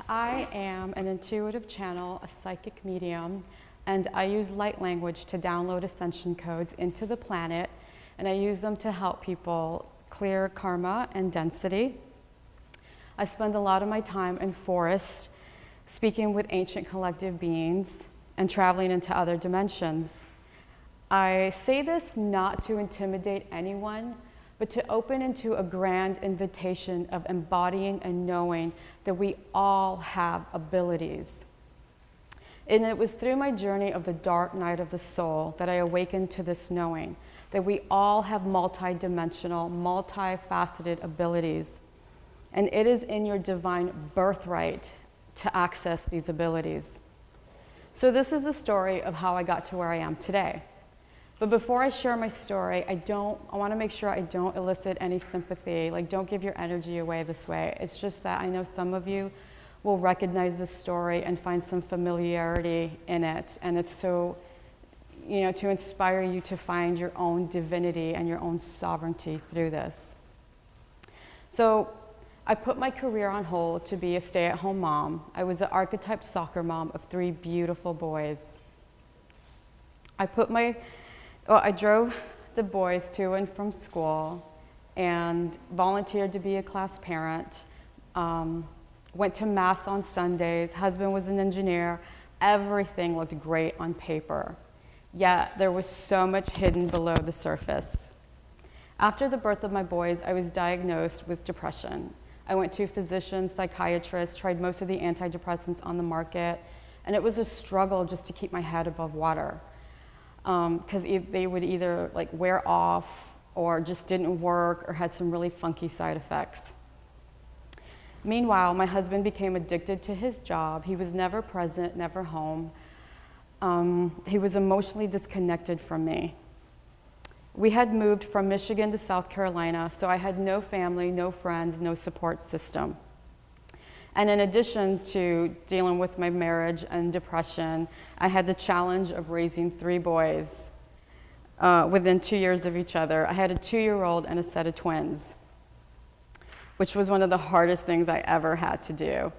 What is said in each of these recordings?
I am an intuitive channel, a psychic medium, and I use light language to download ascension codes into the planet, and I use them to help people clear karma and density. I spend a lot of my time in forests, speaking with ancient collective beings and traveling into other dimensions. I say this not to intimidate anyone, but to open into a grand invitation of embodying and knowing that we all have abilities. And it was through my journey of the dark night of the soul that I awakened to this knowing that we all have multi-dimensional, multifaceted abilities. And it is in your divine birthright to access these abilities. So this is the story of how I got to where I am today. But before I share my story, I want to make sure I don't elicit any sympathy. Like, don't give your energy away this way. It's just that I know some of you will recognize this story and find some familiarity in it. And it's so, to inspire you to find your own divinity and your own sovereignty through this. So I put my career on hold to be a stay-at-home mom. I was an archetype soccer mom of 3 beautiful boys. I drove the boys to and from school and volunteered to be a class parent, went to mass on Sundays, husband was an engineer, everything looked great on paper. Yet there was so much hidden below the surface. After the birth of my boys, I was diagnosed with depression. I went to a physician, psychiatrist, tried most of the antidepressants on the market, and it was a struggle just to keep my head above water. Because they would either wear off or just didn't work or had some really funky side effects. Meanwhile, my husband became addicted to his job. He was never present, never home. He was emotionally disconnected from me. We had moved from Michigan to South Carolina, so I had no family, no friends, no support system. And in addition to dealing with my marriage and depression, I had the challenge of raising 3 boys within 2 years of each other. I had a 2-year-old and a set of twins, which was one of the hardest things I ever had to do.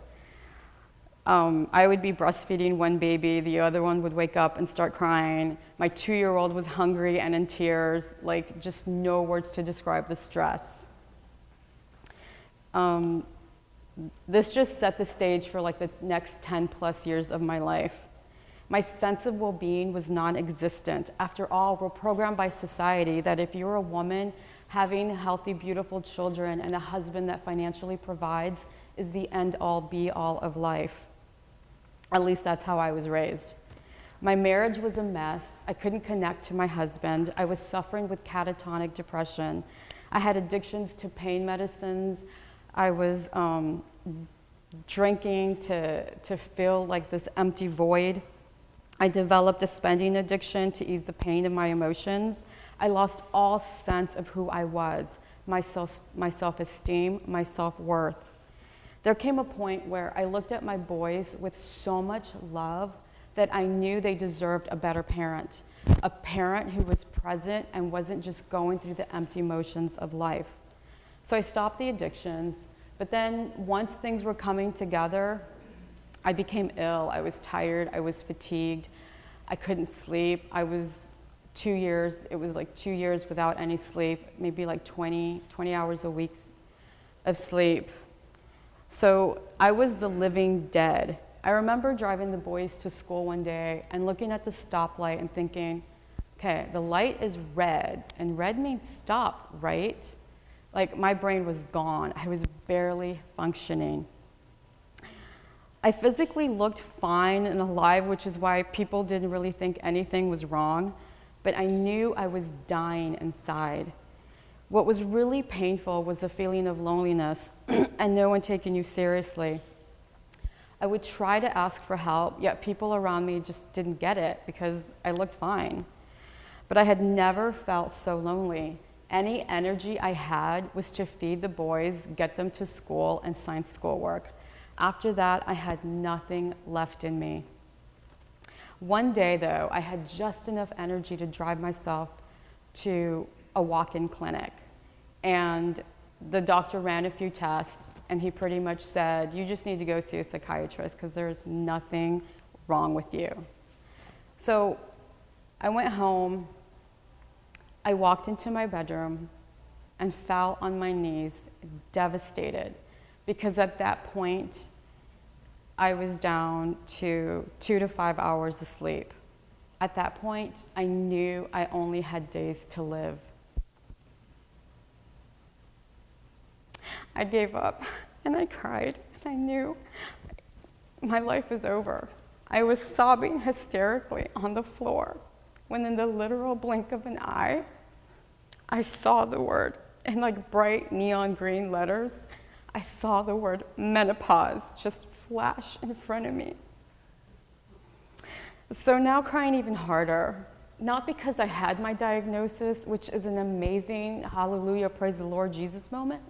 I would be breastfeeding one baby, the other one would wake up and start crying. My 2-year-old was hungry and in tears, just no words to describe the stress. This just set the stage for the next 10 plus years of my life. My sense of well-being was non-existent. After all, we're programmed by society that if you're a woman, having healthy, beautiful children and a husband that financially provides is the end-all, be-all of life. At least that's how I was raised. My marriage was a mess. I couldn't connect to my husband. I was suffering with catatonic depression. I had addictions to pain medicines. I was drinking to fill this empty void. I developed a spending addiction to ease the pain of my emotions. I lost all sense of who I was, my self-esteem, my self-worth. There came a point where I looked at my boys with so much love that I knew they deserved a better parent, a parent who was present and wasn't just going through the empty motions of life. So I stopped the addictions, but then once things were coming together, I became ill. I was tired, I was fatigued, I couldn't sleep. I was 2 years, it was 2 years without any sleep, maybe 20 hours a week of sleep. So I was the living dead. I remember driving the boys to school one day and looking at the stoplight and thinking, okay, the light is red, and red means stop, right? My brain was gone. I was barely functioning. I physically looked fine and alive, which is why people didn't really think anything was wrong, but I knew I was dying inside. What was really painful was a feeling of loneliness and no one taking you seriously. I would try to ask for help, yet people around me just didn't get it because I looked fine. But I had never felt so lonely. Any energy I had was to feed the boys, get them to school, and sign schoolwork. After that, I had nothing left in me. One day, though, I had just enough energy to drive myself to a walk-in clinic. And the doctor ran a few tests, and he pretty much said, you just need to go see a psychiatrist because there's nothing wrong with you. So I went home, I walked into my bedroom and fell on my knees, devastated, because at that point, I was down to 2 to 5 hours of sleep. At that point, I knew I only had days to live. I gave up and I cried, and I knew my life was over. I was sobbing hysterically on the floor when in the literal blink of an eye, I saw the word in like bright neon green letters. I saw the word menopause just flash in front of me. So now crying even harder, not because I had my diagnosis, which is an amazing hallelujah, praise the Lord Jesus moment,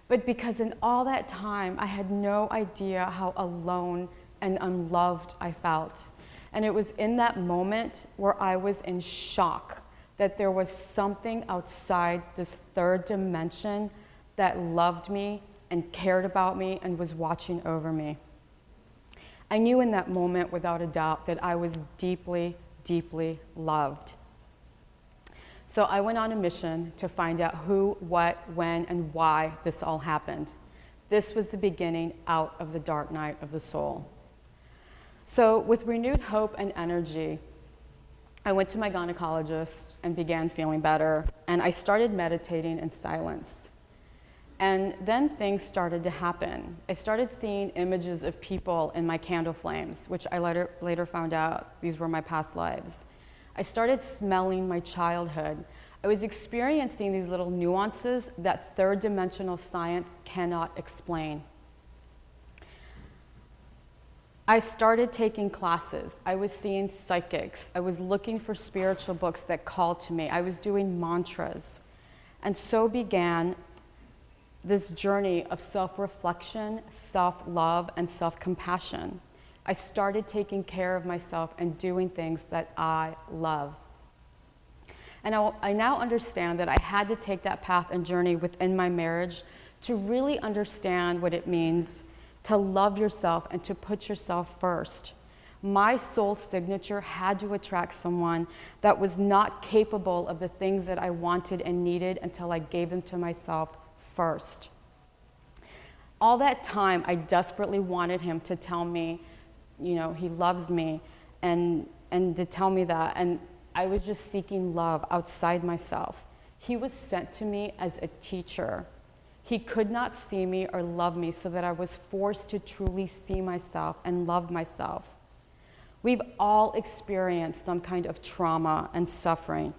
but because in all that time, I had no idea how alone and unloved I felt. And it was in that moment where I was in shock that there was something outside this third dimension that loved me and cared about me and was watching over me. I knew in that moment, without a doubt, that I was deeply, deeply loved. So I went on a mission to find out who, what, when, and why this all happened. This was the beginning out of the dark night of the soul. So with renewed hope and energy, I went to my gynecologist and began feeling better, and I started meditating in silence. And then things started to happen. I started seeing images of people in my candle flames, which I later found out these were my past lives. I started smelling my childhood. I was experiencing these little nuances that third dimensional science cannot explain. I started taking classes. I was seeing psychics. I was looking for spiritual books that called to me. I was doing mantras. And so began this journey of self-reflection, self-love, and self-compassion. I started taking care of myself and doing things that I love. And I now understand that I had to take that path and journey within my marriage to really understand what it means to love yourself and to put yourself first. My soul signature had to attract someone that was not capable of the things that I wanted and needed until I gave them to myself first. All that time, I desperately wanted him to tell me, you know, he loves me, and to tell me that. And I was just seeking love outside myself. He was sent to me as a teacher. He could not see me or love me, so that I was forced to truly see myself and love myself. We've all experienced some kind of trauma and suffering.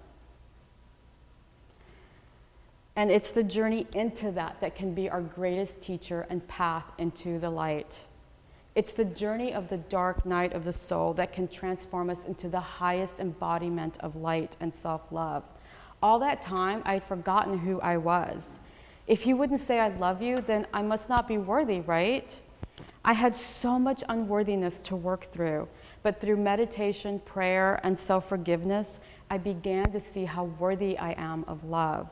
And it's the journey into that that can be our greatest teacher and path into the light. It's the journey of the dark night of the soul that can transform us into the highest embodiment of light and self-love. All that time, I'd forgotten who I was. If he wouldn't say I love you, then I must not be worthy, right? I had so much unworthiness to work through, but through meditation, prayer, and self-forgiveness, I began to see how worthy I am of love.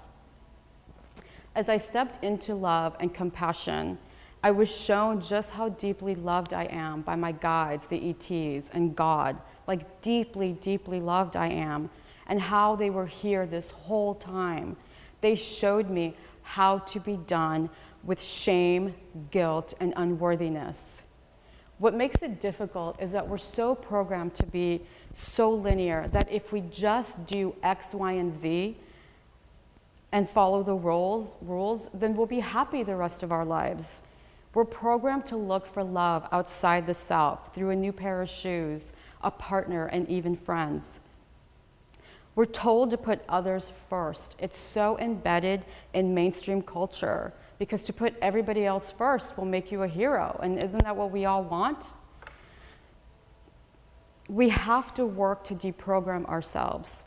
As I stepped into love and compassion, I was shown just how deeply loved I am by my guides, the ETs, and God, like deeply, deeply loved I am, and how they were here this whole time. They showed me how to be done with shame, guilt, and unworthiness. What makes it difficult is that we're so programmed to be so linear that if we just do X, Y, and Z and follow the rules, then we'll be happy the rest of our lives. We're programmed to look for love outside the self, through a new pair of shoes, a partner, and even friends. We're told to put others first. It's so embedded in mainstream culture, because to put everybody else first will make you a hero. And isn't that what we all want? We have to work to deprogram ourselves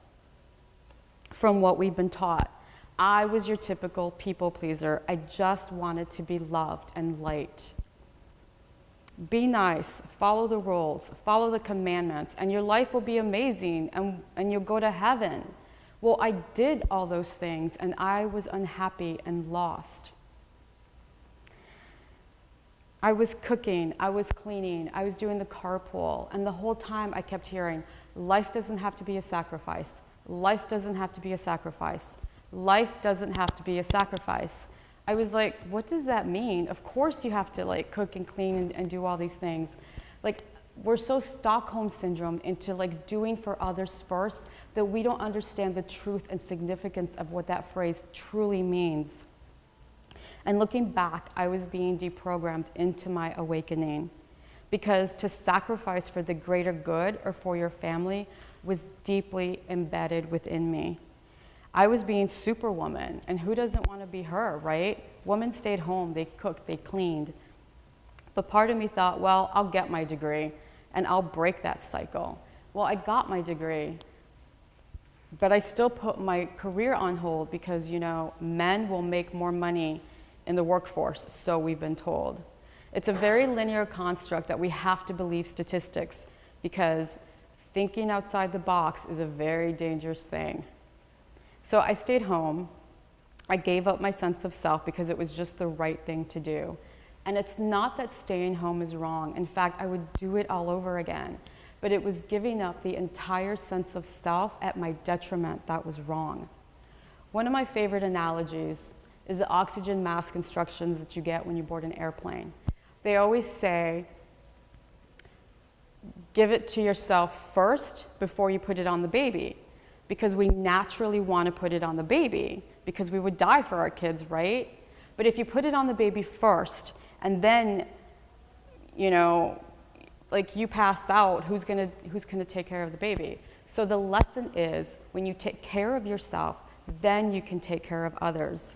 from what we've been taught. I was your typical people pleaser. I just wanted to be loved and liked. Be nice, follow the rules, follow the commandments, and your life will be amazing, and you'll go to heaven. Well, I did all those things, and I was unhappy and lost. I was cooking, I was cleaning, I was doing the carpool, and the whole time I kept hearing, life doesn't have to be a sacrifice. Life doesn't have to be a sacrifice. Life doesn't have to be a sacrifice. I was like, what does that mean? Of course you have to like cook and clean and do all these things. Like, we're so Stockholm syndrome into like doing for others first that we don't understand the truth and significance of what that phrase truly means. And looking back, I was being deprogrammed into my awakening, because to sacrifice for the greater good or for your family was deeply embedded within me. I was being superwoman, and who doesn't want to be her, right? Women stayed home, they cooked, they cleaned. But part of me thought, well, I'll get my degree and I'll break that cycle. Well, I got my degree, but I still put my career on hold because, you know, men will make more money in the workforce, so we've been told. It's a very linear construct that we have to believe statistics, because thinking outside the box is a very dangerous thing. So I stayed home. I gave up my sense of self because it was just the right thing to do. And it's not that staying home is wrong. In fact, I would do it all over again. But it was giving up the entire sense of self at my detriment that was wrong. One of my favorite analogies is the oxygen mask instructions that you get when you board an airplane. They always say, give it to yourself first before you put it on the baby, because we naturally want to put it on the baby because we would die for our kids, right? But if you put it on the baby first and then, you know, like you pass out, who's gonna take care of the baby? So the lesson is, when you take care of yourself, then you can take care of others.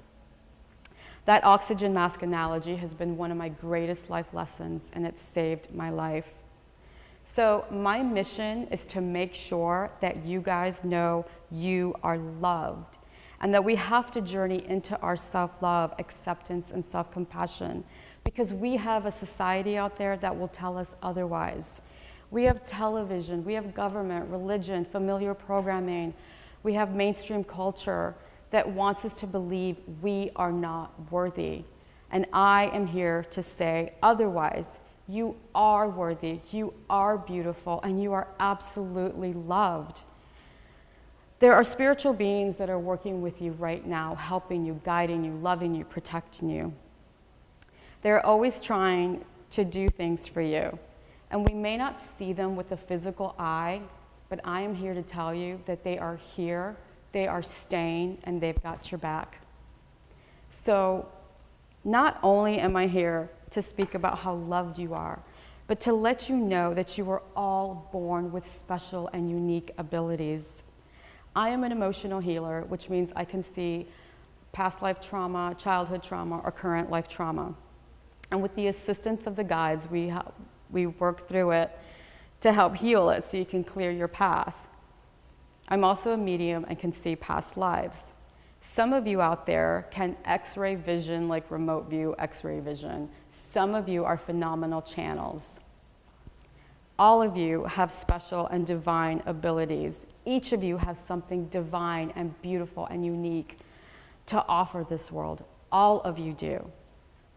That oxygen mask analogy has been one of my greatest life lessons, and it saved my life. So my mission is to make sure that you guys know you are loved, and that we have to journey into our self-love, acceptance, and self-compassion, because we have a society out there that will tell us otherwise. We have television, we have government, religion, familiar programming, we have mainstream culture that wants us to believe we are not worthy. And I am here to say otherwise. You are worthy, you are beautiful, and you are absolutely loved. There are spiritual beings that are working with you right now, helping you, guiding you, loving you, protecting you. They're always trying to do things for you. And we may not see them with the physical eye, but I am here to tell you that they are here, they are staying, and they've got your back. So not only am I here to speak about how loved you are, but to let you know that you are all born with special and unique abilities. I am an emotional healer, which means I can see past life trauma, childhood trauma, or current life trauma. And with the assistance of the guides, we work through it to help heal it so you can clear your path. I'm also a medium and can see past lives. Some of you out there can X-ray vision, like remote view X-ray vision. Some of you are phenomenal channels. All of you have special and divine abilities. Each of you has something divine and beautiful and unique to offer this world. All of you do.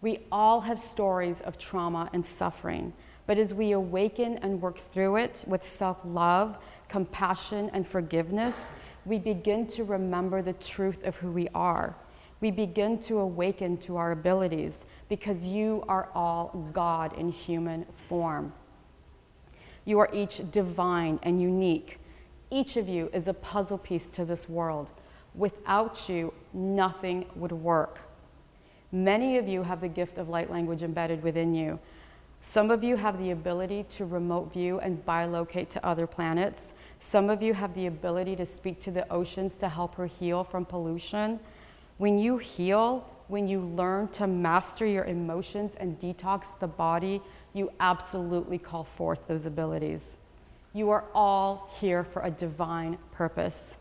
We all have stories of trauma and suffering, but as we awaken and work through it with self-love, compassion, and forgiveness, we begin to remember the truth of who we are. We begin to awaken to our abilities, because you are all God in human form. You are each divine and unique. Each of you is a puzzle piece to this world. Without you, nothing would work. Many of you have the gift of light language embedded within you. Some of you have the ability to remote view and bilocate to other planets. Some of you have the ability to speak to the oceans to help her heal from pollution. When you heal, when you learn to master your emotions and detox the body, you absolutely call forth those abilities. You are all here for a divine purpose.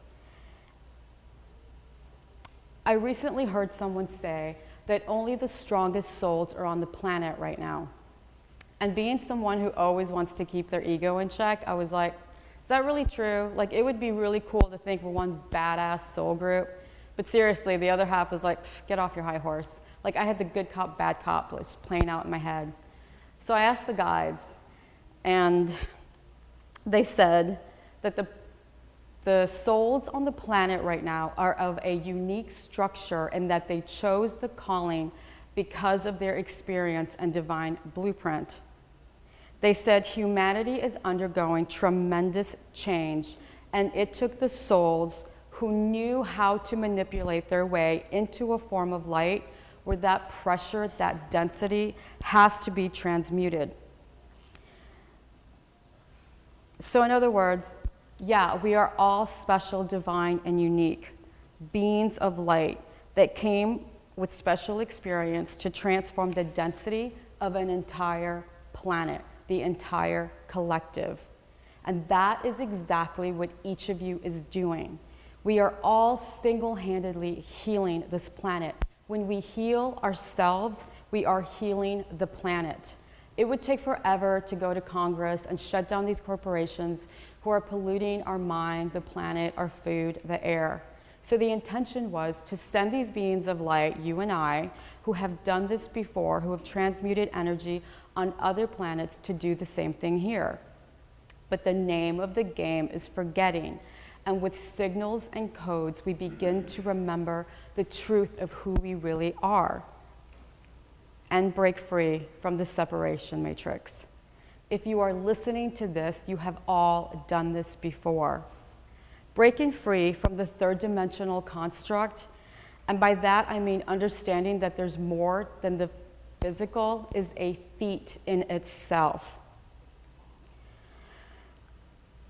I recently heard someone say that only the strongest souls are on the planet right now. And being someone who always wants to keep their ego in check, I was like, is that really true? Like, it would be really cool to think we're one badass soul group. But seriously, the other half was like, get off your high horse. Like, I had the good cop, bad cop just playing out in my head. So I asked the guides, and they said that the souls on the planet right now are of a unique structure and that they chose the calling because of their experience and divine blueprint. They said humanity is undergoing tremendous change, and it took the souls who knew how to manipulate their way into a form of light where that pressure, that density has to be transmuted. So in other words, yeah, we are all special, divine, and unique beings of light that came with special experience to transform the density of an entire planet, the entire collective. And that is exactly what each of you is doing. We are all single-handedly healing this planet. When we heal ourselves, we are healing the planet. It would take forever to go to Congress and shut down these corporations who are polluting our mind, the planet, our food, the air. So the intention was to send these beings of light, you and I, who have done this before, who have transmuted energy on other planets, to do the same thing here. But the name of the game is forgetting. And with signals and codes, we begin to remember the truth of who we really are and break free from the separation matrix. If you are listening to this, you have all done this before. Breaking free from the third dimensional construct, and by that I mean understanding that there's more than the physical, is a feat in itself.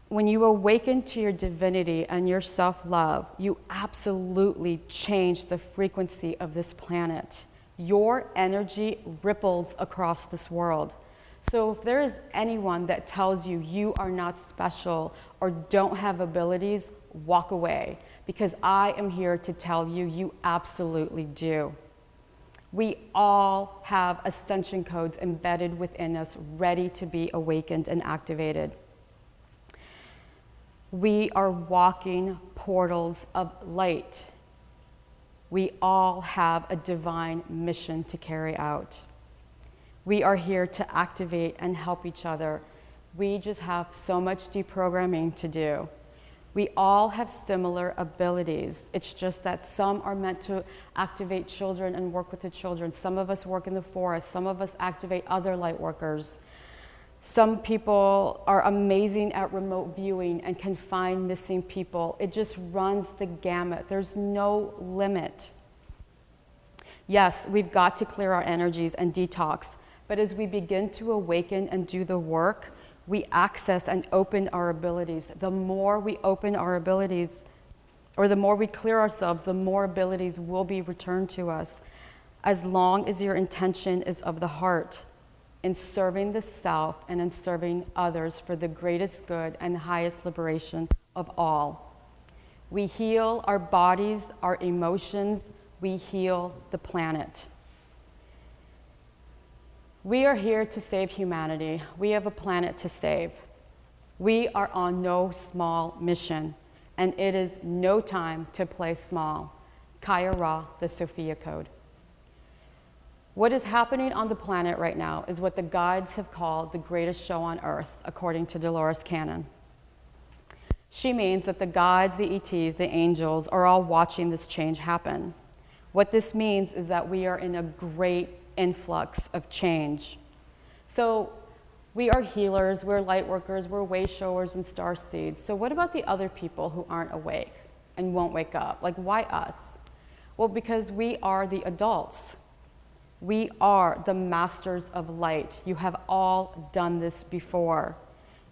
When you awaken to your divinity and your self-love, you absolutely change the frequency of this planet. Your energy ripples across this world. So if there is anyone that tells you you are not special or don't have abilities, walk away, because I am here to tell you you absolutely do. We all have ascension codes embedded within us, ready to be awakened and activated. We are walking portals of light. We all have a divine mission to carry out. We are here to activate and help each other. We just have so much deprogramming to do. We all have similar abilities. It's just that some are meant to activate children and work with the children. Some of us work in the forest. Some of us activate other light workers. Some people are amazing at remote viewing and can find missing people. It just runs the gamut. There's no limit. Yes, we've got to clear our energies and detox, but as we begin to awaken and do the work, we access and open our abilities. The more we open our abilities, or the more we clear ourselves, the more abilities will be returned to us, as long as your intention is of the heart, in serving the self and in serving others for the greatest good and highest liberation of all. We heal our bodies, our emotions, we heal the planet. We are here to save humanity. We have a planet to save. We are on no small mission, and it is no time to play small. Kaya Ra, the Sophia Code. What is happening on the planet right now is what the guides have called the greatest show on earth, according to Dolores Cannon. She means that the guides, the ETs, the angels are all watching this change happen. What this means is that we are in a great influx of change. So we are healers, we're light workers, we're way showers and star seeds. So what about the other people who aren't awake and won't wake up? Like, why us? Well, because we are the adults. We are the masters of light. You have all done this before.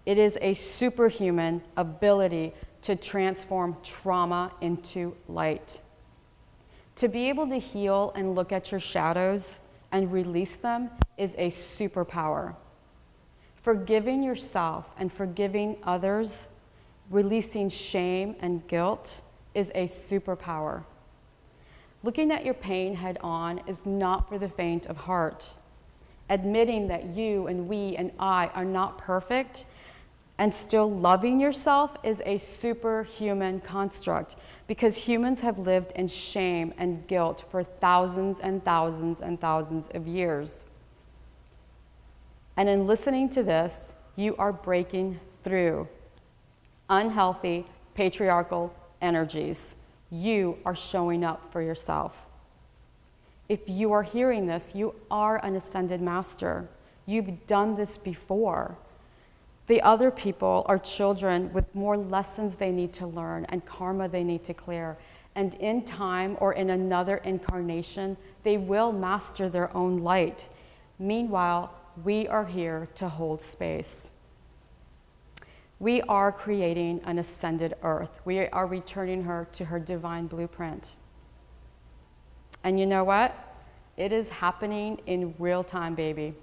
It is a superhuman ability to transform trauma into light. To be able to heal and look at your shadows and release them is a superpower. Forgiving yourself and forgiving others, releasing shame and guilt, is a superpower. Looking at your pain head on is not for the faint of heart. Admitting that you and we and I are not perfect and still loving yourself is a superhuman construct, because humans have lived in shame and guilt for thousands and thousands and thousands of years. And in listening to this, you are breaking through unhealthy, patriarchal energies. You are showing up for yourself. If you are hearing this, you are an ascended master. You've done this before. The other people are children with more lessons they need to learn and karma they need to clear. And in time or in another incarnation, they will master their own light. Meanwhile, we are here to hold space. We are creating an ascended earth. We are returning her to her divine blueprint. And you know what? It is happening in real time, baby.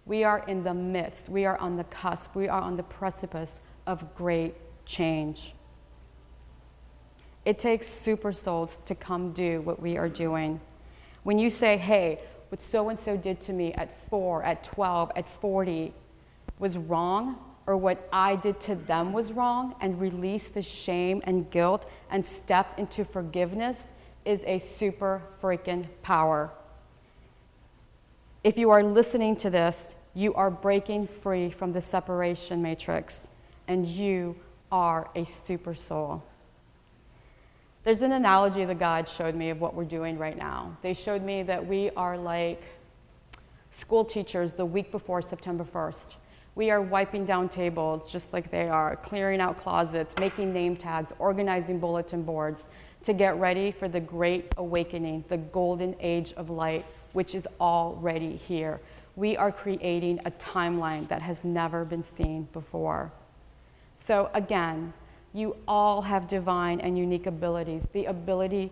We are in the midst, we are on the cusp, we are on the precipice of great change. It takes super souls to come do what we are doing. When you say, hey, what so-and-so did to me at 4, at 12, at 40 was wrong, or what I did to them was wrong, and release the shame and guilt and step into forgiveness is a super freaking power. If you are listening to this, you are breaking free from the separation matrix, and you are a super soul. There's an analogy the guides showed me of what we're doing right now. They showed me that we are like school teachers the week before September 1st. We are wiping down tables just like they are, clearing out closets, making name tags, organizing bulletin boards to get ready for the great awakening, the golden age of light, which is already here. We are creating a timeline that has never been seen before. So again, you all have divine and unique abilities, the ability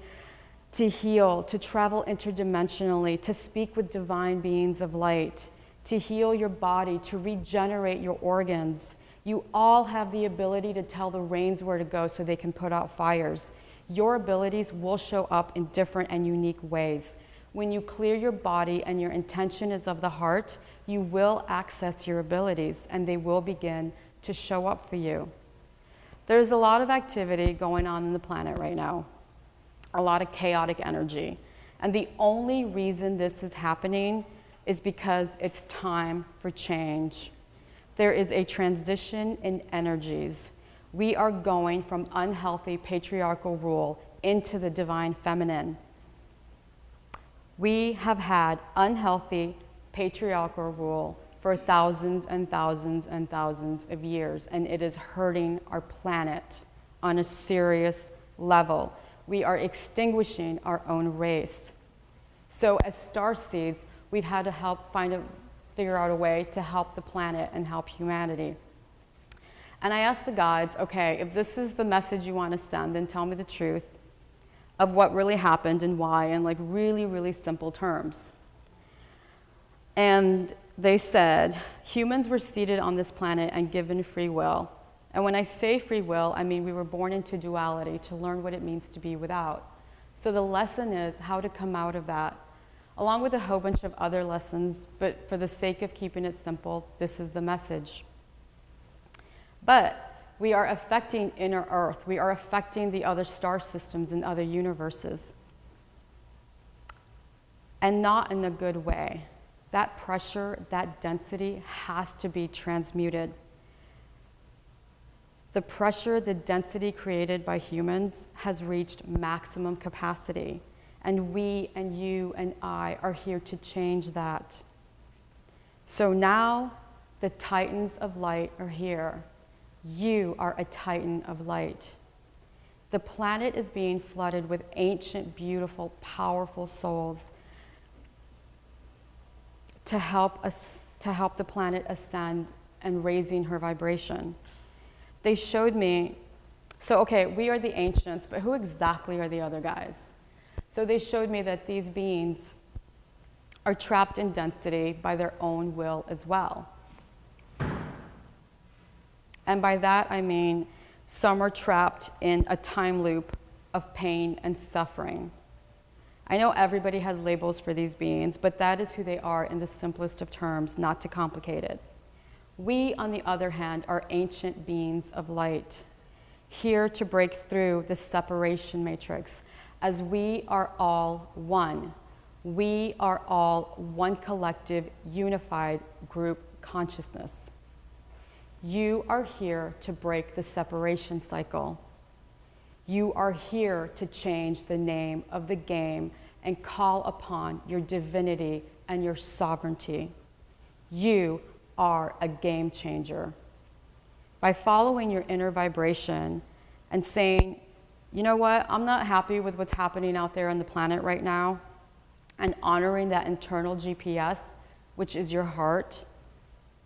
to heal, to travel interdimensionally, to speak with divine beings of light, to heal your body, to regenerate your organs. You all have the ability to tell the rains where to go so they can put out fires. Your abilities will show up in different and unique ways. When you clear your body and your intention is of the heart, you will access your abilities and they will begin to show up for you. There's a lot of activity going on in the planet right now, a lot of chaotic energy. And the only reason this is happening is because it's time for change. There is a transition in energies. We are going from unhealthy patriarchal rule into the divine feminine. We have had unhealthy patriarchal rule for thousands and thousands and thousands of years, and it is hurting our planet on a serious level. We are extinguishing our own race. So as starseeds, we've had to figure out a way to help the planet and help humanity. And I asked the guides, okay, if this is the message you want to send, then tell me the truth of what really happened and why in like really, really simple terms. And they said, humans were seated on this planet and given free will. And when I say free will, I mean we were born into duality to learn what it means to be without. So the lesson is how to come out of that, along with a whole bunch of other lessons, but for the sake of keeping it simple, this is the message. But we are affecting inner Earth. We are affecting the other star systems and other universes. And not in a good way. That pressure, that density has to be transmuted. The pressure, the density created by humans has reached maximum capacity. And we and you and I are here to change that. So now the titans of light are here. You are a titan of light. The planet is being flooded with ancient, beautiful, powerful souls to help the planet ascend and raising her vibration. They showed me, so okay, we are the ancients, but who exactly are the other guys? So they showed me that these beings are trapped in density by their own will as well. And by that I mean some are trapped in a time loop of pain and suffering. I know everybody has labels for these beings, but that is who they are in the simplest of terms, not to complicate it. We, on the other hand, are ancient beings of light, here to break through the separation matrix, as we are all one. We are all one collective, unified group consciousness. You are here to break the separation cycle. You are here to change the name of the game and call upon your divinity and your sovereignty. You are a game changer. By following your inner vibration and saying, you know what, I'm not happy with what's happening out there on the planet right now, and honoring that internal GPS, which is your heart,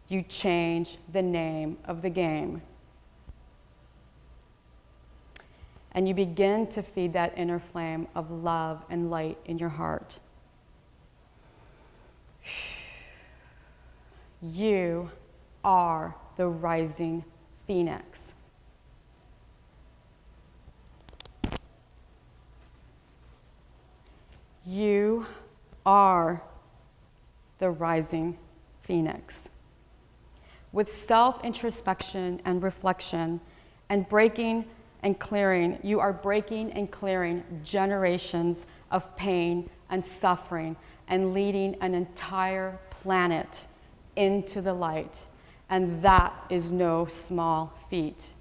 you change the name of the game. And you begin to feed that inner flame of love and light in your heart. You are the rising phoenix. You are the rising phoenix. With self-introspection and reflection and breaking and clearing, you are breaking and clearing generations of pain and suffering and leading an entire planet into the light. And that is no small feat.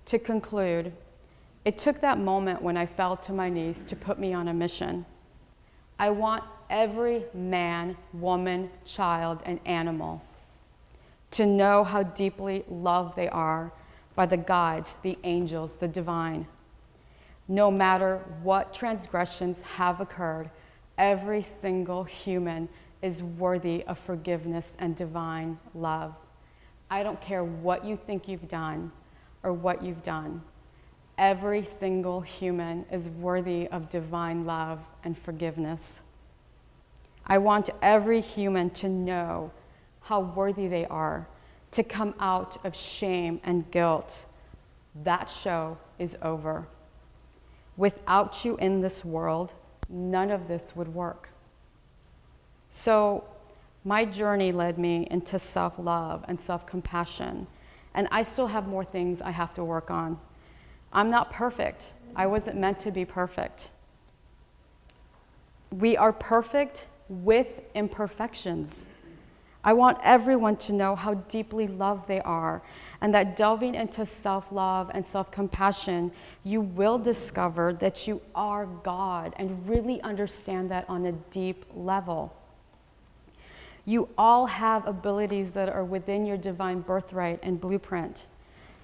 To conclude, it took that moment when I fell to my knees to put me on a mission. I want every man, woman, child, and animal to know how deeply loved they are by the guides, the angels, the divine. No matter what transgressions have occurred, every single human is worthy of forgiveness and divine love. I don't care what you think you've done or what you've done. Every single human is worthy of divine love and forgiveness. I want every human to know how worthy they are, to come out of shame and guilt. That show is over. Without you in this world, none of this would work. So my journey led me into self-love and self-compassion, and I still have more things I have to work on. I'm not perfect. I wasn't meant to be perfect. We are perfect with imperfections. I want everyone to know how deeply loved they are, and that delving into self-love and self-compassion, you will discover that you are God and really understand that on a deep level. You all have abilities that are within your divine birthright and blueprint.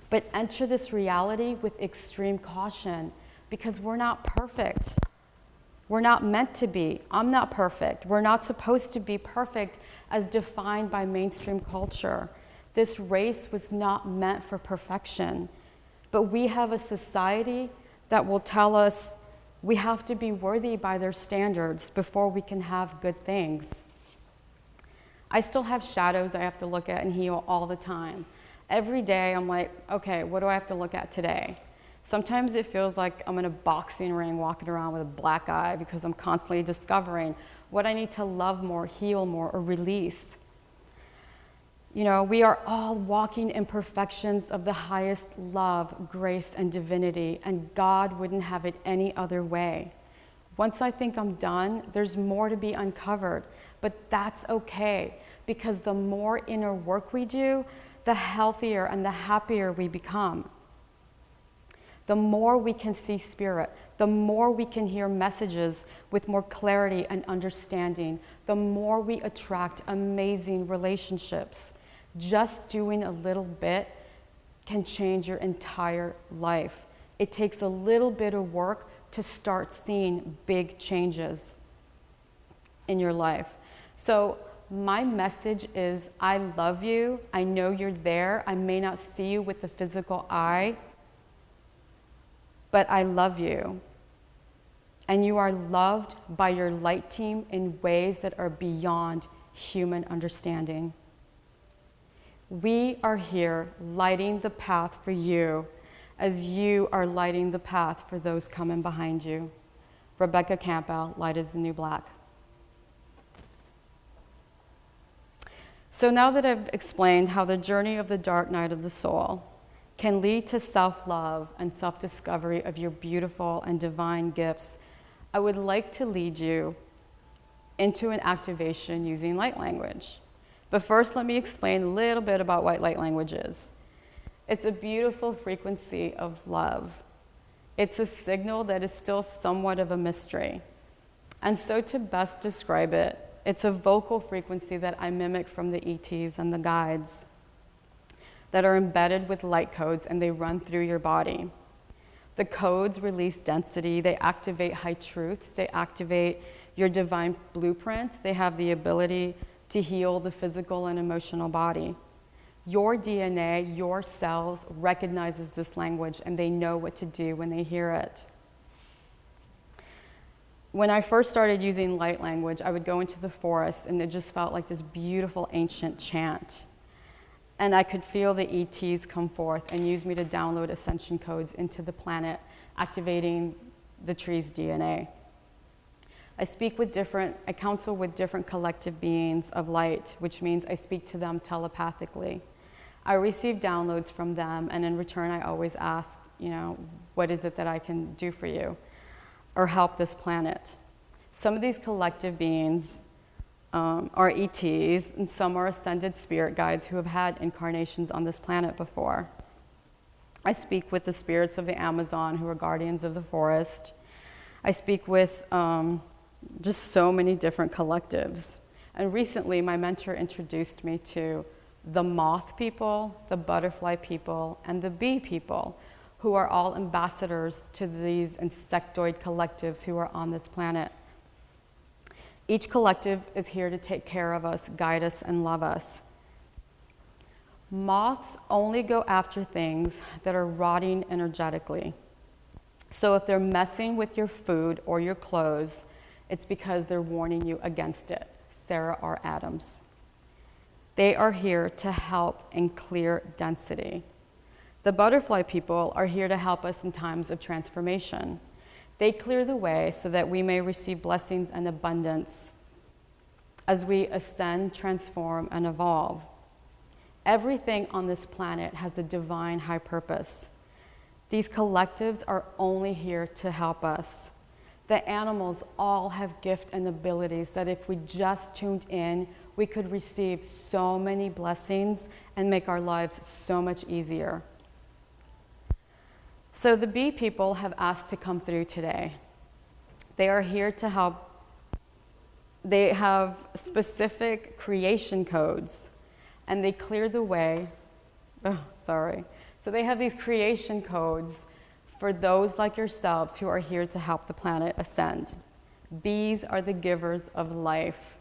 But enter this reality with extreme caution, because we're not perfect. We're not meant to be. I'm not perfect. We're not supposed to be perfect as defined by mainstream culture. This race was not meant for perfection. But we have a society that will tell us we have to be worthy by their standards before we can have good things. I still have shadows I have to look at and heal all the time. Every day I'm like, okay, what do I have to look at today? Sometimes it feels like I'm in a boxing ring walking around with a black eye because I'm constantly discovering what I need to love more, heal more, or release. You know, we are all walking imperfections of the highest love, grace, and divinity, and God wouldn't have it any other way. Once I think I'm done, there's more to be uncovered, but that's okay, because the more inner work we do, the healthier and the happier we become. The more we can see spirit, the more we can hear messages with more clarity and understanding, the more we attract amazing relationships. Just doing a little bit can change your entire life. It takes a little bit of work to start seeing big changes in your life. So my message is, I love you. I know you're there. I may not see you with the physical eye, but I love you. And you are loved by your light team in ways that are beyond human understanding. We are here lighting the path for you as you are lighting the path for those coming behind you. Rebecca Campbell, Light is the New Black. So now that I've explained how the journey of the dark night of the soul can lead to self-love and self-discovery of your beautiful and divine gifts, I would like to lead you into an activation using light language. But first, let me explain a little bit about what light language is. It's a beautiful frequency of love. It's a signal that is still somewhat of a mystery. And so to best describe it, it's a vocal frequency that I mimic from the ETs and the guides that are embedded with light codes, and they run through your body. The codes release density, they activate high truths, they activate your divine blueprint, they have the ability to heal the physical and emotional body. Your DNA, your cells recognizes this language, and they know what to do when they hear it. When I first started using light language, I would go into the forest, and it just felt like this beautiful ancient chant. And I could feel the ETs come forth and use me to download ascension codes into the planet, activating the tree's DNA. I counsel with different collective beings of light, which means I speak to them telepathically. I receive downloads from them, and in return, I always ask, what is it that I can do for you or help this planet? Some of these collective beings are ETs, and some are ascended spirit guides who have had incarnations on this planet before. I speak with the spirits of the Amazon, who are guardians of the forest. I speak with just so many different collectives. And recently, my mentor introduced me to the moth people, the butterfly people, and the bee people, who are all ambassadors to these insectoid collectives who are on this planet. Each collective is here to take care of us, guide us, and love us. Moths only go after things that are rotting energetically. So if they're messing with your food or your clothes, it's because they're warning you against it. Sarah R. Adams. They are here to help and clear density. The butterfly people are here to help us in times of transformation. They clear the way so that we may receive blessings and abundance as we ascend, transform, and evolve. Everything on this planet has a divine high purpose. These collectives are only here to help us. The animals all have gifts and abilities that if we just tuned in, we could receive so many blessings and make our lives so much easier. So the bee people have asked to come through today. They are here to help. They have specific creation codes, and they clear the way. So they have these creation codes for those like yourselves who are here to help the planet ascend. Bees are the givers of life.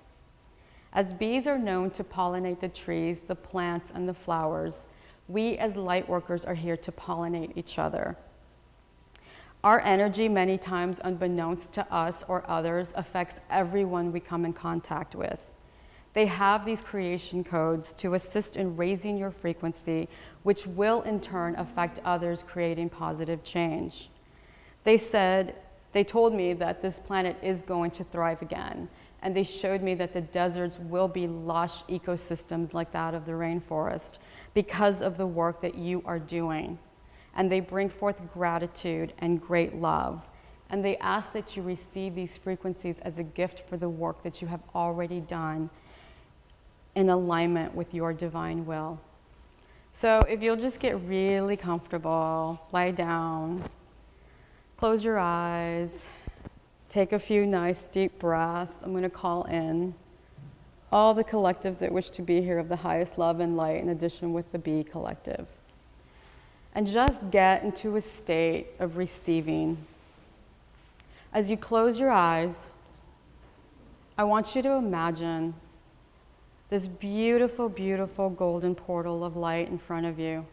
As bees are known to pollinate the trees, the plants, and the flowers, we as light workers are here to pollinate each other. Our energy, many times unbeknownst to us or others, affects everyone we come in contact with. They have these creation codes to assist in raising your frequency, which will in turn affect others, creating positive change. They told me that this planet is going to thrive again, and they showed me that the deserts will be lush ecosystems like that of the rainforest because of the work that you are doing. And they bring forth gratitude and great love. And they ask that you receive these frequencies as a gift for the work that you have already done in alignment with your divine will. So if you'll just get really comfortable, lie down, close your eyes, take a few nice deep breaths. I'm going to call in all the collectives that wish to be here of the highest love and light, in addition with the Bee Collective. And just get into a state of receiving. As you close your eyes, I want you to imagine this beautiful, beautiful golden portal of light in front of you.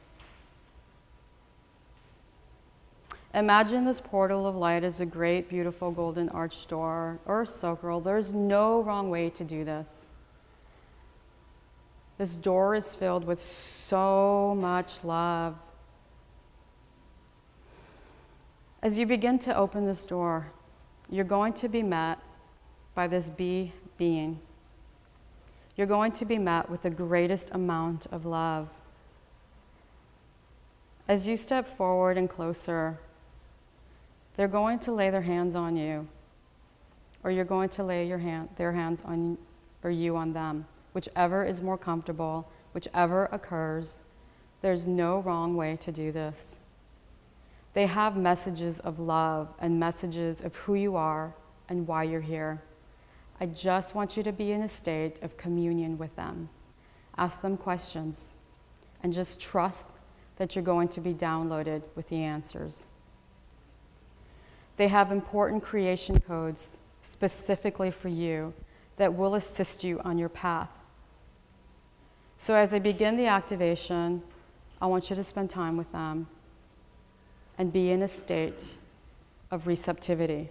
Imagine this portal of light as a great, beautiful golden arched door or a circle. There's no wrong way to do this. This door is filled with so much love. As you begin to open this door, you're going to be met by this bee being. You're going to be met with the greatest amount of love. As you step forward and closer, they're going to lay their hands on you, or you're going to lay their hands on, or you on them. Whichever is more comfortable, whichever occurs, there's no wrong way to do this. They have messages of love and messages of who you are and why you're here. I just want you to be in a state of communion with them. Ask them questions and just trust that you're going to be downloaded with the answers. They have important creation codes specifically for you that will assist you on your path. So as I begin the activation, I want you to spend time with them and be in a state of receptivity.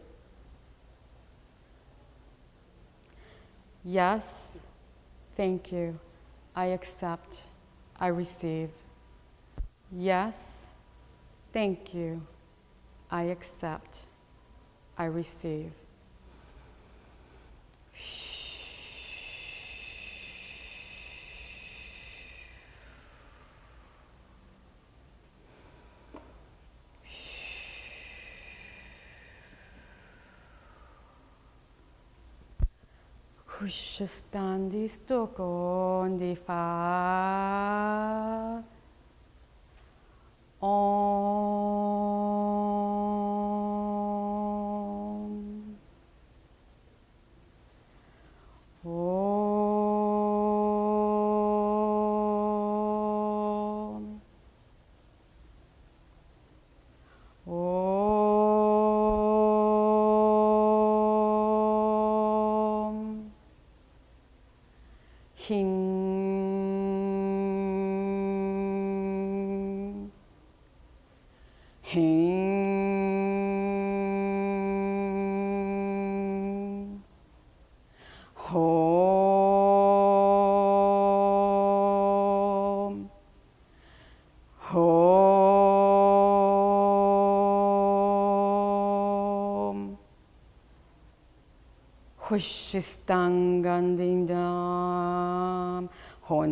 Yes, thank you. I accept. I receive. Yes, thank you. I accept. I receive. Standi sto con di fa Om Om Om Hing Hing Hom Hom Hushistangandindam Hon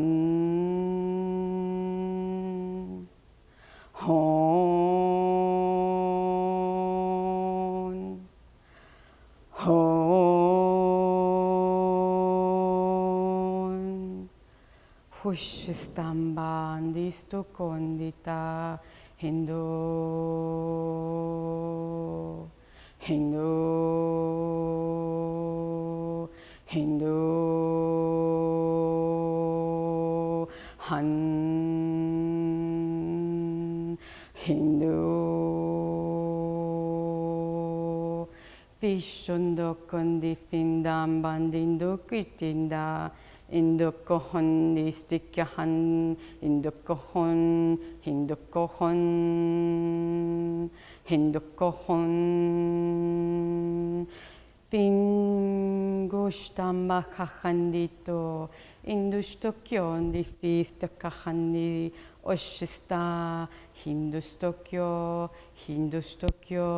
Hon Hon Hushistambandhistu kondita Hindu Hindu Hindu Han Hindu Vishundo kondi findam bandindu kitinda Indukohon distikyahan Indukohon Hindukohon Hindukohon Pingushtamma kakhandito Industokyon difista kakhandi Oshista Hindustokyo Hindustokyo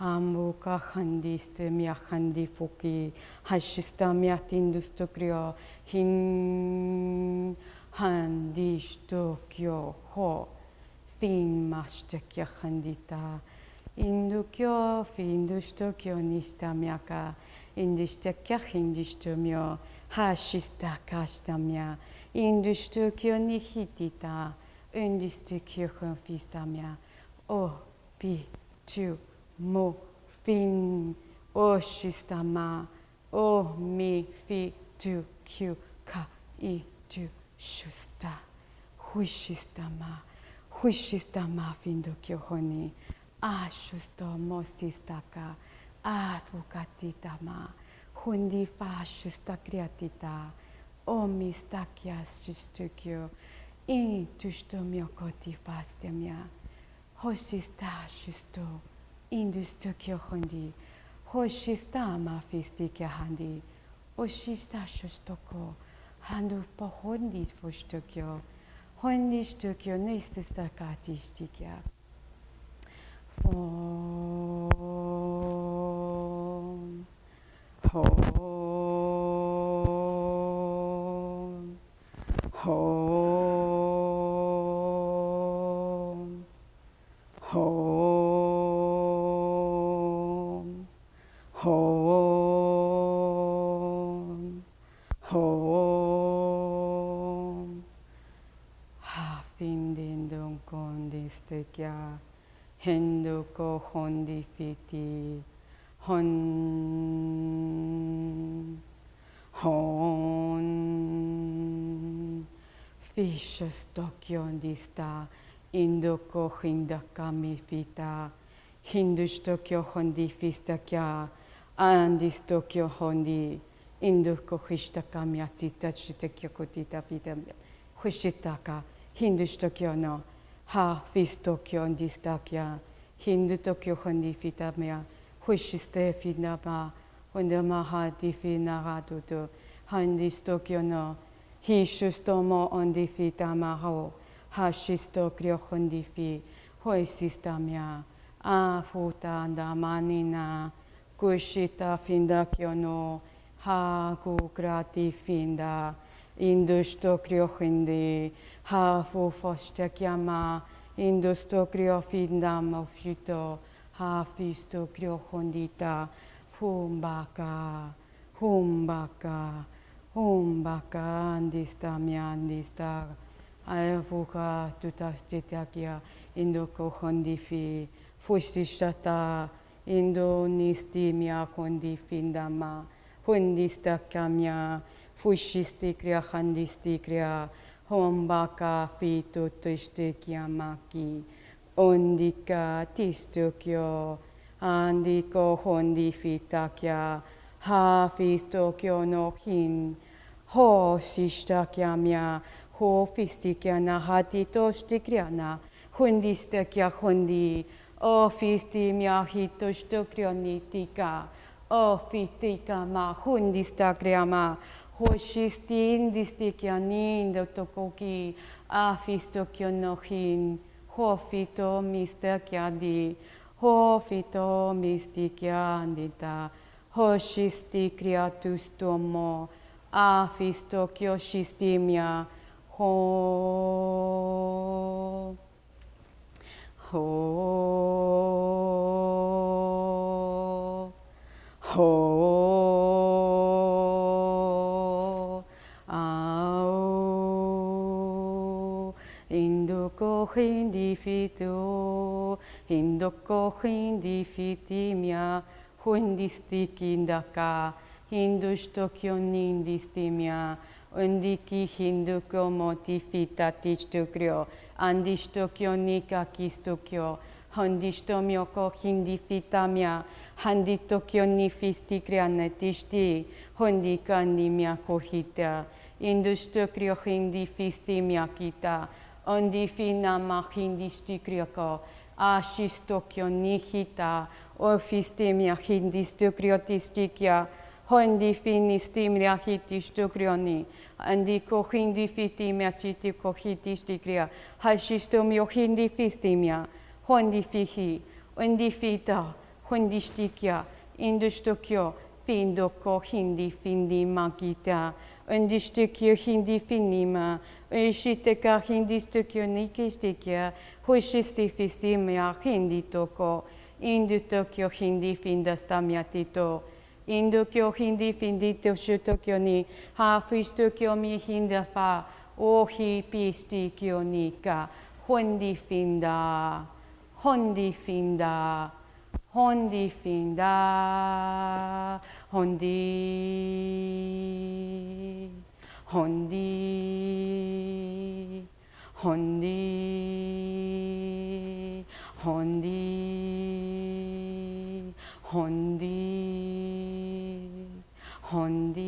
Ambuka handiste mia handi fuki hashista mia tindustokyo hin handistokyo ho fin mastekya handita indukyo findustokyo nista miaka indistekya hindistomyo hashista kastamya industokyo nihitita undistokyo konfistamya o pi tu mo fin o shistama o mi fi tu kyu ka I tu shusta hushistama findo kyo honi a shusto mosistaka a fukatitama hundi fa shusta kriatita o mistakya shustukyo in tushto myokoti fastemya hoshista shusto Industokyo hondi, hoshista ma fistikya handi, oshista shustoko, handu pohondi fustokyo, hondi stokyo nististakati stikya. Om, Om, Om, Om. stekya Hinduko hondi fiti hon Fishes Tokyo dista Indoko hindaka mifita Hindus Tokyo hondi fistakya Andis Tokyo hondi Indoko hishtaka miatsita chitakya kotita pita Hushitaka Hindus Tokyo no Ha fis Tokyo distakya Hindu Tokyo hondi fita mea Hushiste finama Hondamaha difina tutu Handis Tokyo no Hishustomo ondi fita maho Hashisto kryo hondi fi Hoisistamya Afuta damanina Kushita finda kyono Ha kukrati finda Industo kryo hindi Ha fufoshtekyama Industo kryo finda mofshito Ha fisto kryo hondita Humbaka andistamya andista Ayavuka tutastityakia Indoko hondifi Fushishata Indonistimya hondifindama Hundistakamya Fushistikriya handistikriya Hombaka fitutushtikyamaki Ondika tistokyo Andiko hondifisakya Ha fistokyo no hin Ho shishtakyamya Ho fistikyana hatito shtikryana Hundistakya hundi O fistimya hitoshtokyonitika O fitika ma hundistakryama Ho shistindistikyanin dotokoki A fistokyo no hin Ho fito mistakyadi Ho fito mistikyandita Hoshisti kriatustomo Afistokyo shistimya Ho Indoko hindi fito Indoko hindi fitimya Hundistikindaka Hindustokyo nindistimya Undiki hinduko motifita tichtokyo Andistokyo nikakistokyo Hondistomyoko hindifitamya Handitokyo nifistikrianetishti Hondikandimya kohita Industokyo hindifistimya kita Ondifinama hindistikryoko Ashistokyo nihita Ofistimya hindistokryotishtikya Hondifinistimya hitistokryoni Andiko hindifitimya shitiko hitishtikya Hashistomyo hindifistimya Hondifihi Ondifita Hondishtikya Industokyo Findoko hindifindimakita Ondistokyo hindifinima Ushiteka hindistokyo nikistikya Hushistifistimya hinditoko Indutokyo hindifindastamyatito Indokyo hindifindito shutokyo ni Hafistokyo mi hindafa Ohi pistikyo nika Hondifinda Hondifinda Hondifinda Hondi Hondi Hondi Hondi Hondi Hondi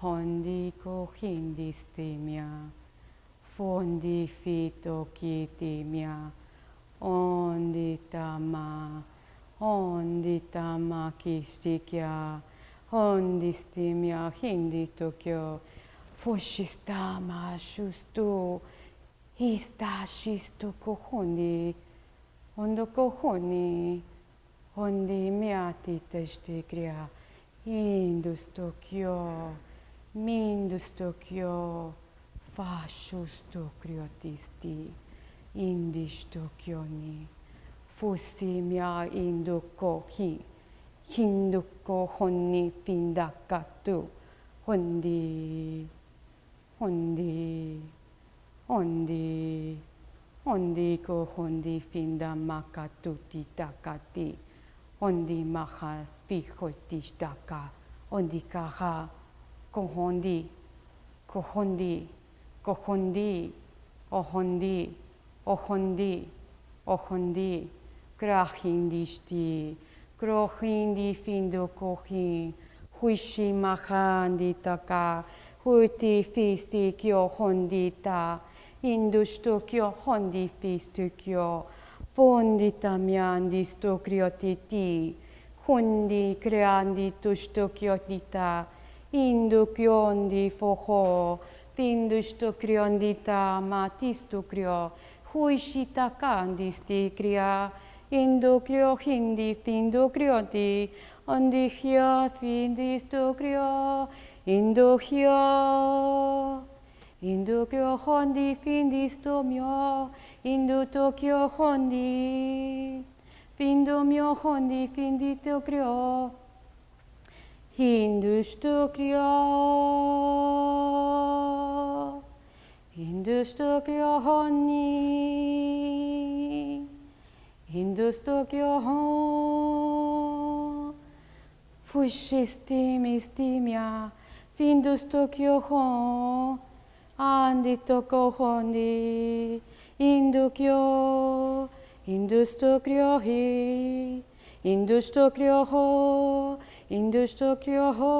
Hondi ko hindistimya Fondi fito kitimya Onditama Onditama kistikya Ondistimya hinditokyo Fushistama shustu Hista shistoko hondi Ondoko honi Hondi miati teshtikriya Industokyo Mindustokyo Fashustokryoti Indistokyo ni Fusimya indoko hi Hinduko honni pindakatu Hondi Hondi Hondi, hondi ko hondi finda maka tuti takati. Hondi maha pikoti taka. Hondi kaha kohondi, kohondi, kohondi, ohondi, ohondi, ohondi. Krahindishti, krohindi findo kohin. Huishi mahandi taka. Huiti fisti kyo hondita. Industo kyo hondi fistu kyo. Fondita miandi sto kriotiti. Hundi creandi tusto kriotita. Indu kriondi foho. Findusto kriondita matistu krio. Huishita kandisti kria. Indu krio hindi findu krioti. Ondi hia findistu krio. Indu hia. Indu kyo hondi findisto myo. Indu tokyo hondi. Findo myo hondi findito kyo. Hindusto kyo. Hindusto kyo hondi. Hindusto kyo hon. Fushisti mistimia. Findusto kyo hon. Andi toko hondi, indukyo, industo kryohi, industo kryoho, industo kryoho,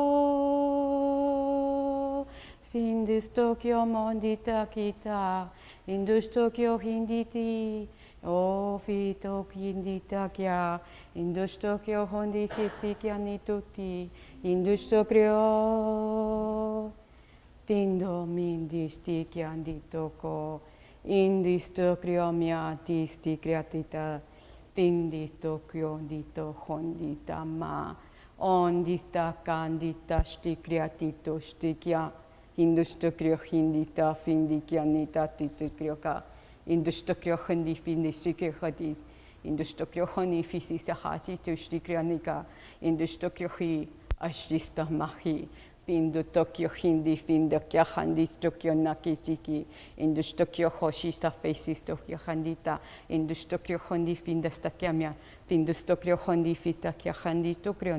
findusto kyomondita kita, industo kyohinditi, o fito kindita kya, industo kyohondi fistikya nituti, industo kryo. Pindo mindisti kyanditoko, indisto kriomia tisti kriatita, pindisto kriondito hondita ma, ondista kandita sti kriatito stikya, industo kriohindita findikyanita titukrioka, industo kriohondi findistikyohadis, industo kriohoni fisisahati tustikrianika, industo kriohi ashtista mahi. Pindu Tokyo Hindi, Finda Kyahandi, Tokyo Nakisiki, Indus Tokyo Hoshista Faces Tokyo Handita, Indus Tokyo Hondi, Finda Stakyamia, Pindus Tokyo Hondi, Fista Kyahandi, Tokyo,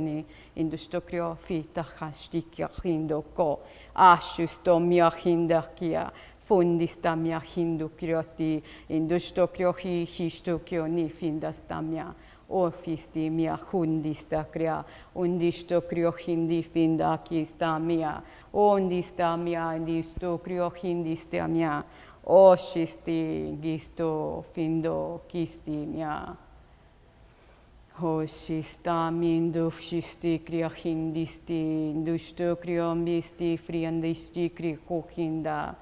Indus Tokyo Fita Hashtikia Hindo Ko, Ashusto Mia Hindakia, Fundistamia Hindu Kyoti, Indus Tokyo Hi, Histokyo Ni Findastamia. Ofisti mia hundista kria, undisto krio hindi finda kista mia, ondista mia indisto krio hindista mia, oshisti gisto findo kisti mia. Hoshista mindo shisti kria hindisti, industo krio misti friandisti kria kohinda.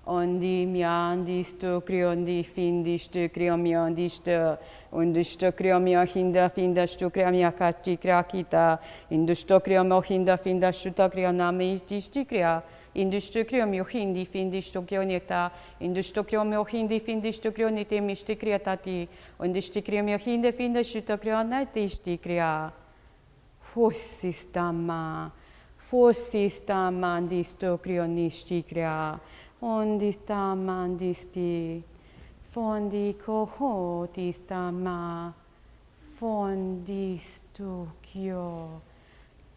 Ondi miandisto kriondi findisto kriomiandisto undisto kriomia hinda findasto kriomia kati krakita industo kriomo hinda findasto krionami ististi kria industo kriomio hindi findisto krioneta industo kriomio hindi findisto krionete misti kriatati undisto kriomio hindi findasto krionete isti kria fossistama andisto krionisti kria ondista mandisti, fondi kohotista ma, fondistu kyo,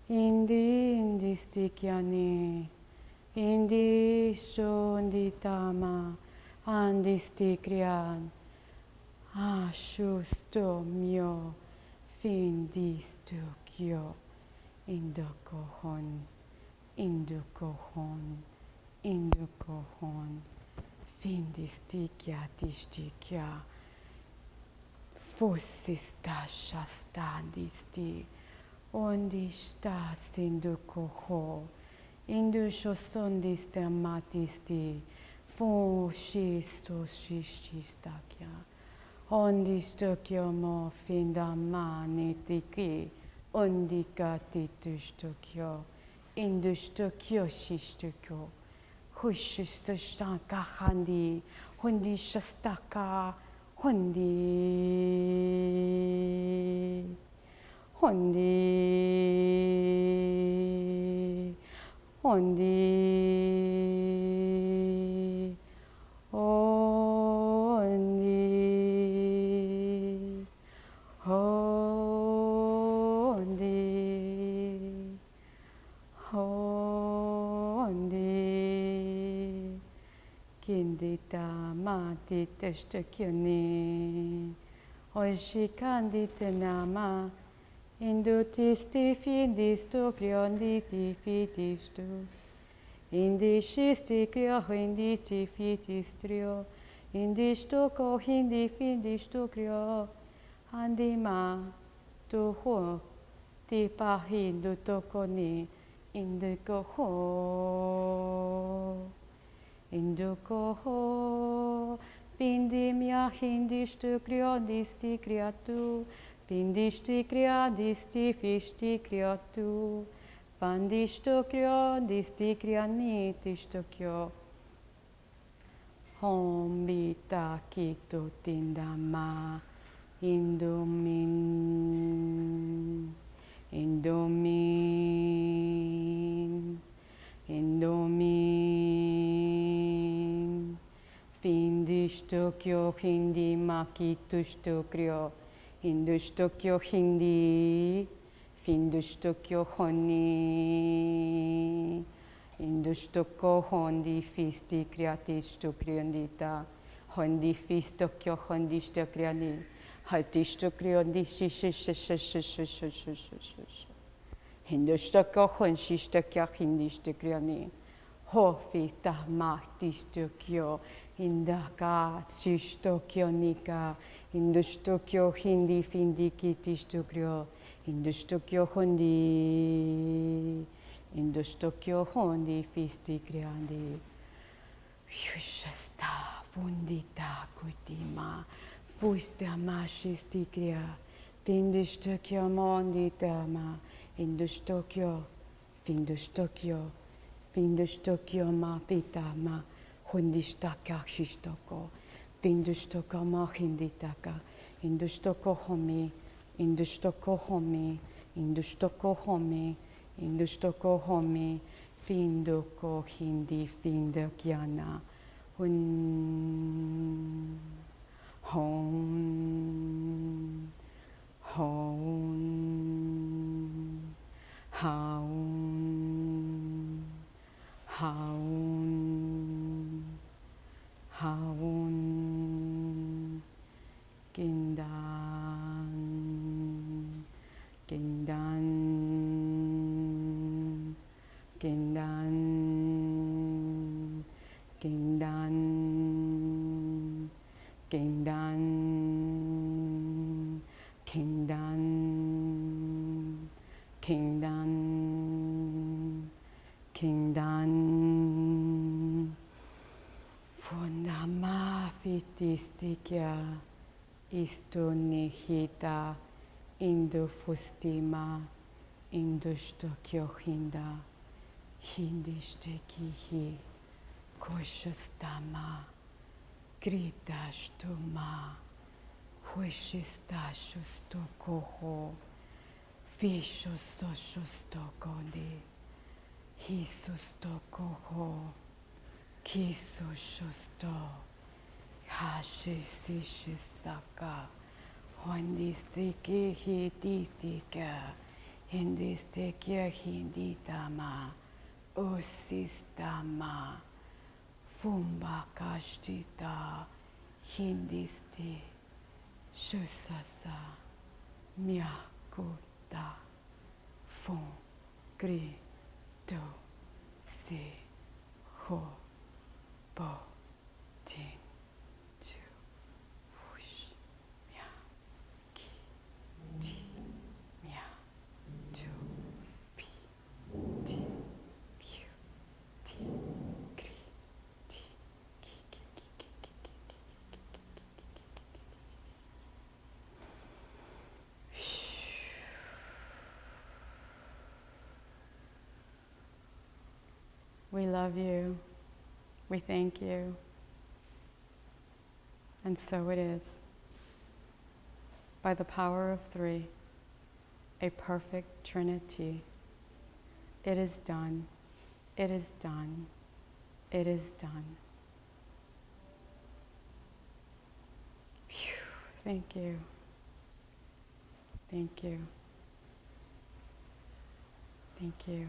indisti kyani, indishonditama, andisti kryan, ashusto myo, findistu kyo, indukohon, indukohon. Indukohon, findistikya tistikya, fossista shastandisti, ondista sindukoho, indushosondista matisti, foshisto shishistakya, ondistokyo mo findamanitiki, ondikatitustokyo, industokyo shistokyo, Hushistaka handi, hundi shastaka, hundi, hundi, hundi, oh. Hondi Kindita Mati Teshtakyoni Oishikandita Nama Indutisti Findisto Krionditi Fitistu Indishisti Krio Indisti Fitistrio Indistoko Hindi Findisto Krio Handima Tuho Tipa Hindu Tokoni Induko ho Pindimia Hindistu Kriodisti Kriatu Pindisti Kriadisti Fishti Kriatu Pandisto Kriodisti Krianitisto Kyo Hombita Kito Tindama Indomin Findistokyo Hindi Makitustokyo Hindustokyo Hindi Findustokyo Honi Industoko Hondi Fisti Kriatistokriondita Hondi Fistokyo Hondistokriani Hatistokriandi Hindustoko Honshistokya Hindistokriani Hofita Mahtistokyo Indaka Shistokyo Nika Industokyo Hindi Findikitistokyo Industokyo Hondi Industokyo Hondi Fistikriandi Yushasta Bundita Kutima Fustama Shistikria Pindustokyo Monditama Industokyo Findustokyo Findustokyo Ma Pitama Hundistaka Shistoko Pindustoko Ma Hinditaka Industoko Homi Industoko Homi Industoko Homi Industoko Homi Findoko Hindi Findokyana Hun Hon Hon Haun Haun Haun Kindan Kindan Kindan Kindan Kindan Kindan Kindan Kindan Fundama Fitistikya Istunihita Indufustima Industokyo Hinda Hindishtikihi Koshastama Gritastuma Huishistashustoko Vishusoshostokondi Hisustokoho Kisushosto Hashishishisaka Hondistiki Hidistika Hindistikya Hinditama Osistama Fumbakashtita Hindisti Shusasa Myakuta Fun Gri Do Si Ho Bo Tin Tu Hush Mya Ki Ti Mya Tu Pi Ti Pyu Ti Gri Ti Ki Ki Ki Ki Ki Ki We love you. We thank you. And so it is. By the power of three, a perfect Trinity. It is done. It is done. It is done. Phew. Thank you. Thank you. Thank you.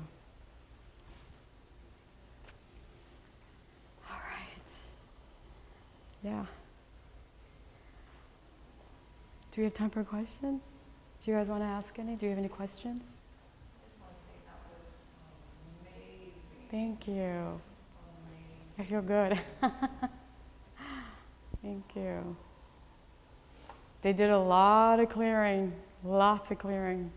Yeah. Do we have time for questions? Do you guys want to ask any? Do you have any questions? I just want to say that was amazing. Thank you. Amazing. I feel good. Thank you. They did a lot of clearing, lots of clearing.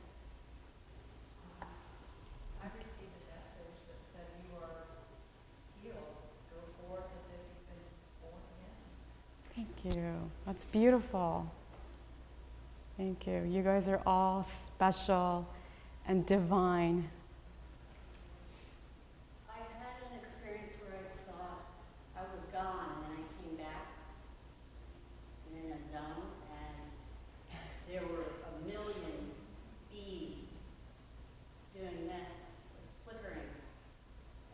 I received a message that said you are healed. Go forth as if you've been born again. Thank you. That's beautiful. Thank you. You guys are all special and divine. I had an experience where I saw I was gone and then I came back in a zone and there were a million bees doing this, flickering.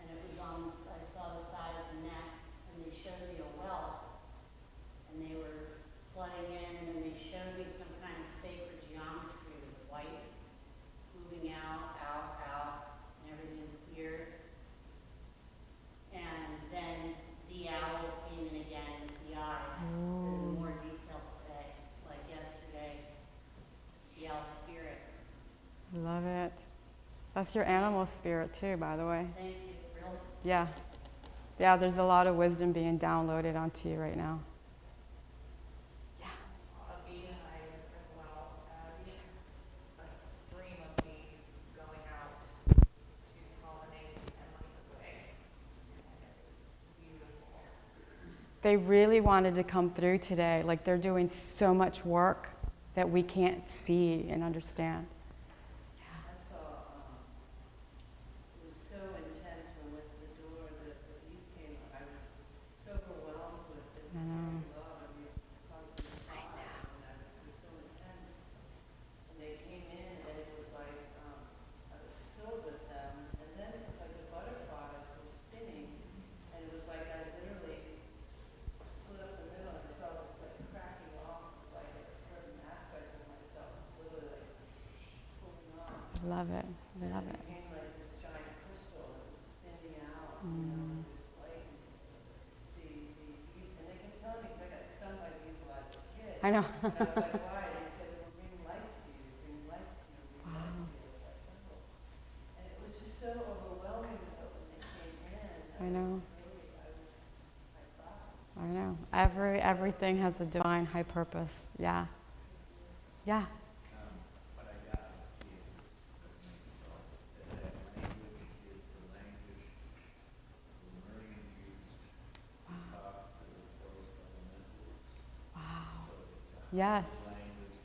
And it was on, I saw the side of the neck and they showed me a well. And they were flooding in and then they showed me some kind of sacred geometry with white moving out, and everything cleared. And then the owl came in again with the eyes, in more detail today, like yesterday, the owl spirit. Love it. That's your animal spirit too, by the way. Thank you, really. Yeah. Yeah, there's a lot of wisdom being downloaded onto you right now. A beehive as well as a stream of bees going out to pollinate and lead the way. And it was beautiful. They really wanted to come through today. Like they're doing so much work that we can't see and understand. I saw, it was so intense when with the door that the bees came, I was so overwhelmed with it. I know. God, I mean, it caused me to cry, and it was so intense. And they came in, and it was like, I was filled with them, and then it was like the butterflies were spinning, and it was like I literally split up the middle, and I saw this like cracking off, like a certain aspect of myself, was literally like pulling off. Love it. Love And it. it became like this giant crystal that was spinning out, you know, this light. The bees, and they can tell me, because I got stung by bees when I was a kid. I know. And I was like, why? And they said, we're bringing life to you, bringing life to you, bringing life to you. I was like, oh. And it was just so overwhelming though when they came in. I know. I thought. I know. Everything has a divine high purpose. Yeah. Yeah. What I got, let's see if this resonates at all, that language is the language the Lemurians used to talk to the forest elementals. Wow. So it's a Yes. language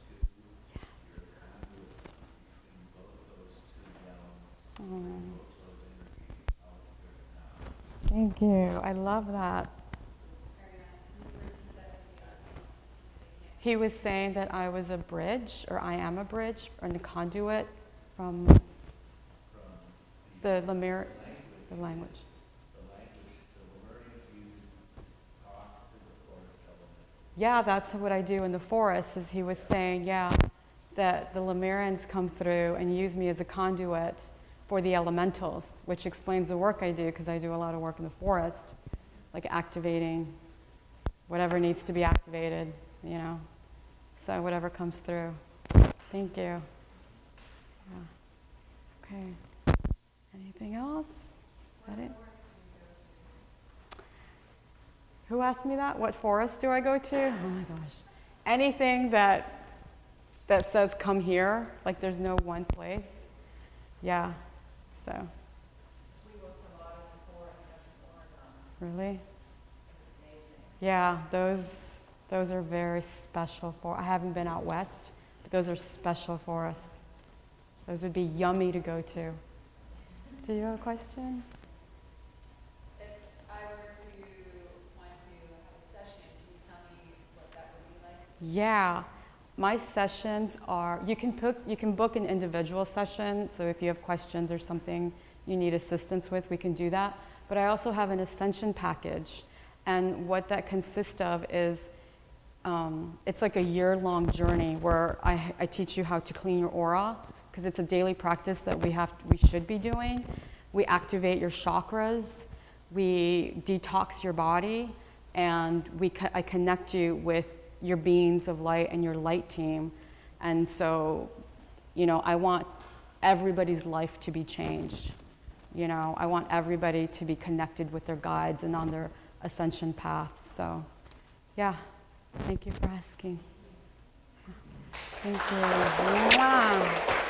between the two. Yes. You're a conduit between both those two realms. Oh. Bring both those energies out here now. Thank you. I love that. He was saying that I was a bridge, or I am a bridge, or a conduit from From the Lemur, language. the language. The language the Lemurians used to talk to the forest elementals. Yeah, that's what I do in the forest, is he was saying, yeah, that the Lemurians come through and use me as a conduit for the elementals, which explains the work I do, because I do a lot of work in the forest, like activating whatever needs to be activated, you know. So whatever comes through. Thank you. Yeah. Okay. Anything else? Is that it? Who asked me that? What forest do I go to? Oh my gosh. Anything that says come here, like there's no one place. Yeah. So. We worked a lot in the forest in Oregon. Really? It was amazing. Yeah, those are very special for. I haven't been out west, but those are special for us. Those would be yummy to go to. Do you have a question? If I were to want to have a session, can you tell me what that would be like? Yeah, my sessions are. You can book an individual session. So if you have questions or something you need assistance with, we can do that. But I also have an ascension package, and what that consists of is. It's like a year-long journey where I teach you how to clean your aura, because it's a daily practice that we should be doing. We activate your chakras, we detox your body, and I connect you with your beings of light and your light team. And so, you know, I want everybody's life to be changed. You know, I want everybody to be connected with their guides and on their ascension path. So, yeah, thank you for asking. Thank you. Mwah.